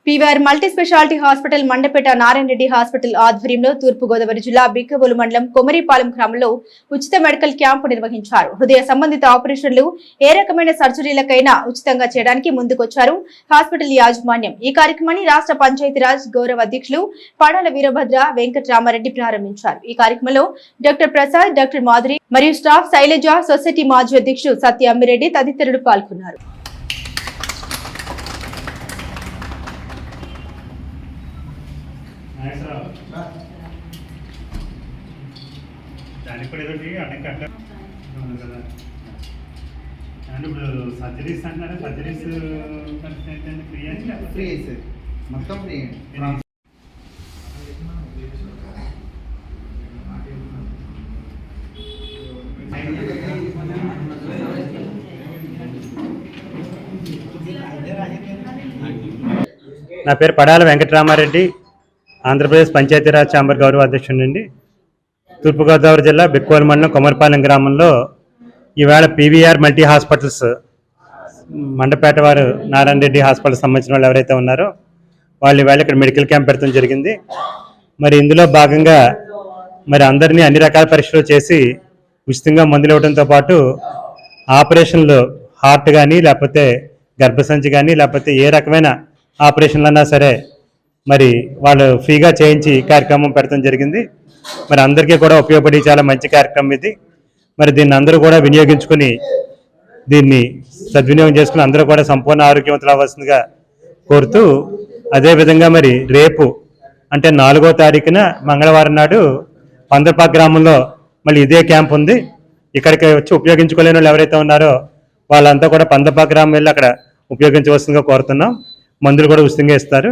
PVR multi speciality hospital Mandapeta Narayana Reddy hospital ఆధ్వర్యంలో తూర్పు గోదావరి జిల్లా బిక్కవోలు మండలం కొమరిపాలెం గ్రామంలో ఉచిత మెడికల్ క్యాంపు నిర్వహించారు. హృదయ సంబంధిత ఆపరేషన్లు ఏ రకమైన సర్జరీలకైనా ఉచితంగా చేయడానికి ముందుకొచ్చారు హాస్పిటల్ యాజమాన్యం. ఈ కార్యక్రమాన్ని రాష్ట్ర పంచాయతీరాజ్ గౌరవ అధ్యక్షులు పడాల వీరభద్ర వెంకటరామారెడ్డి ప్రారంభించారు. ఈ కార్యక్రమంలో డాక్టర్ ప్రసాద్, డాక్టర్ మాధురి మరియు స్టాఫ్, శైలజ, సొసైటీ మాజీ అధ్యక్షుడు సత్య అమ్మిరెడ్డి తదితరులు పాల్గొన్నారు. దానికి కూడా ఏదో అడ్డం కట్ట కదా. అండ్ ఇప్పుడు సర్జరీస్ అంటున్నారా? సర్జరీస్ ఫ్రీ అని ఫ్రీ సార్, మొత్తం ఫ్రీ. నా పేరు పడాల వెంకటరామారెడ్డి, ఆంధ్రప్రదేశ్ పంచాయతీరాజ్ ఛాంబర్ గౌరవ అధ్యక్షుడండి. తూర్పుగోదావరి జిల్లా బిక్కోలు మండలం కొమరపాలెం గ్రామంలో ఈవేళ పీవీఆర్ మల్టీ హాస్పిటల్స్ మండపేట వారు నారాయణ రెడ్డి హాస్పిటల్ సంబంధించిన వాళ్ళు ఎవరైతే ఉన్నారో వాళ్ళు ఈవేళ ఇక్కడ మెడికల్ క్యాంప్ పెట్టడం జరిగింది. మరి ఇందులో భాగంగా మరి అందరినీ అన్ని రకాల పరీక్షలు చేసి ఉచితంగా మందులు ఇవ్వడంతో పాటు ఆపరేషన్లు హార్ట్ కానీ లేకపోతే గర్భసంచి కానీ లేకపోతే ఏ రకమైన ఆపరేషన్లు అన్నా సరే మరి వాళ్ళు ఫ్రీగా చేయించి కార్యక్రమం పెట్టడం జరిగింది. మరి అందరికీ కూడా ఉపయోగపడి చాలా మంచి కార్యక్రమం ఇది. మరి దీన్ని అందరూ కూడా వినియోగించుకుని దీన్ని సద్వినియోగం చేసుకుని అందరూ కూడా సంపూర్ణ ఆరోగ్యవంతులు అవ్వాల్సిందిగా కోరుతూ, అదేవిధంగా మరి రేపు అంటే 4వ తారీఖున మంగళవారం నాడు పందర్పాక గ్రామంలో మళ్ళీ ఇదే క్యాంప్ ఉంది. ఇక్కడికి వచ్చి ఉపయోగించుకోలేని వాళ్ళు ఎవరైతే ఉన్నారో వాళ్ళంతా కూడా పందర్పాక గ్రామం వెళ్ళి అక్కడ ఉపయోగించవలసిందిగా కోరుతున్నాం. మందులు కూడా ఉచితంగా ఇస్తారు.